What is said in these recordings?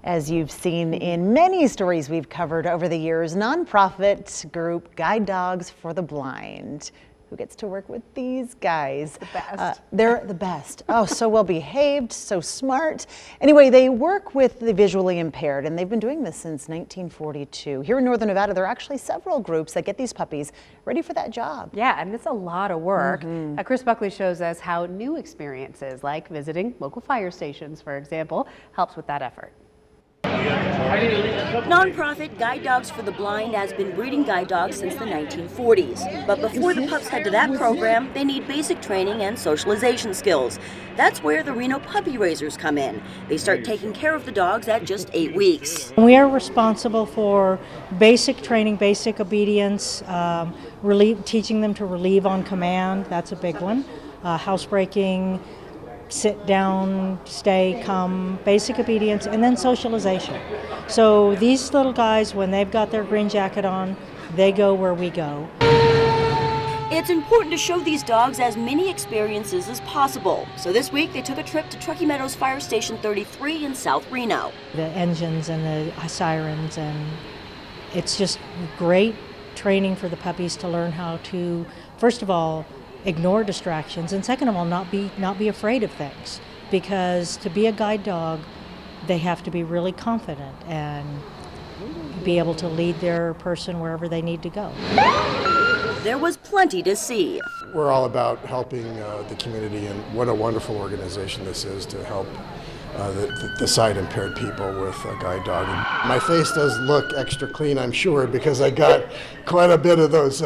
As you've seen in many stories we've covered over the years, nonprofit group Guide Dogs for the Blind. Who gets to work with these guys? The best. They're the best. Oh, so well behaved, so smart. Anyway, they work with the visually impaired, and they've been doing this since 1942. Here in Northern Nevada, there are actually several groups that get these puppies ready for that job. Yeah, and it's a lot of work. Chris Buckley shows us how new experiences, like visiting local fire stations, for example, helps with that effort. Nonprofit Guide Dogs for the Blind has been breeding guide dogs since the 1940s. But before the pups head to that program, they need basic training and socialization skills. That's where the Reno puppy raisers come in. They start taking care of the dogs at just 8 weeks. We are responsible for basic training, basic obedience, teaching them to relieve on command. That's a big one. Housebreaking, sit down, stay, come, basic obedience, and then socialization. So these little guys, when they've got their green jacket on, they go where we go. It's important to show these dogs as many experiences as possible. So this week they took a trip to Truckee Meadows Fire Station 33 in South Reno. The engines and the sirens, and it's just great training for the puppies to learn how to, first of all, ignore distractions, and second of all, not be afraid of things, because to be a guide dog they have to be really confident and be able to lead their person wherever they need to go. There was plenty to see. We're all about helping the community, and what a wonderful organization this is to help the sight impaired people with a guide dog. And my face does look extra clean, I'm sure, because I got quite a bit of those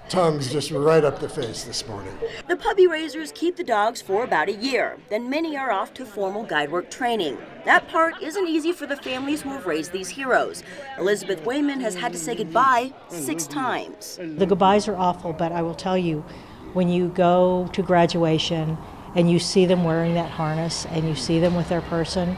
tongues just right up the face this morning. The puppy raisers keep the dogs for about a year. Then many are off to formal guide work training. That part isn't easy for the families who have raised these heroes. Elizabeth Wayman has had to say goodbye 6 times. The goodbyes are awful, but I will tell you, when you go to graduation and you see them wearing that harness and you see them with their person,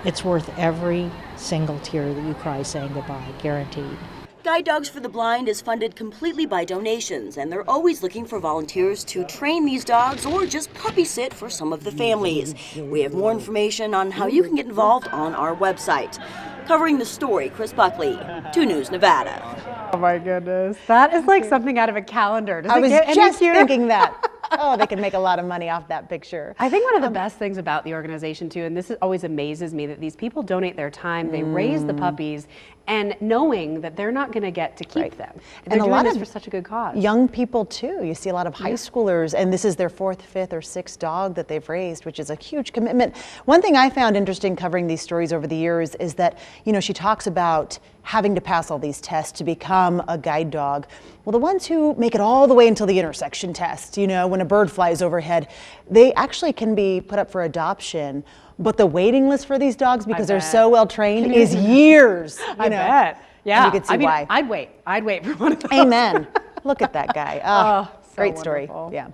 it's worth every single tear that you cry saying goodbye, guaranteed. Guide Dogs for the Blind is funded completely by donations, and they're always looking for volunteers to train these dogs or just puppy sit for some of the families. We have more information on how you can get involved on our website. Covering the story, Chris Buckley, 2 News Nevada. Oh my goodness, that is like something out of a calendar. I was just thinking that. Oh, they could make a lot of money off that picture. I think one of the best things about the organization too, and this always amazes me, that these people donate their time, they raise the puppies, and knowing that they're not going to get to keep them. They're doing this for such a good cause. Young people too. You see a lot of high schoolers, and this is their 4th, 5th, or 6th dog that they've raised, which is a huge commitment. One thing I found interesting covering these stories over the years is that, you know, she talks about having to pass all these tests to become a guide dog. Well, the ones who make it all the way until the intersection test, you know, when a bird flies overhead, they actually can be put up for adoption. But the waiting list for these dogs, because they're so well trained, is years. I bet. Yeah. And you can see why. I'd wait for one of those. Amen. Look at that guy. Oh, so great story. wonderful. Yeah.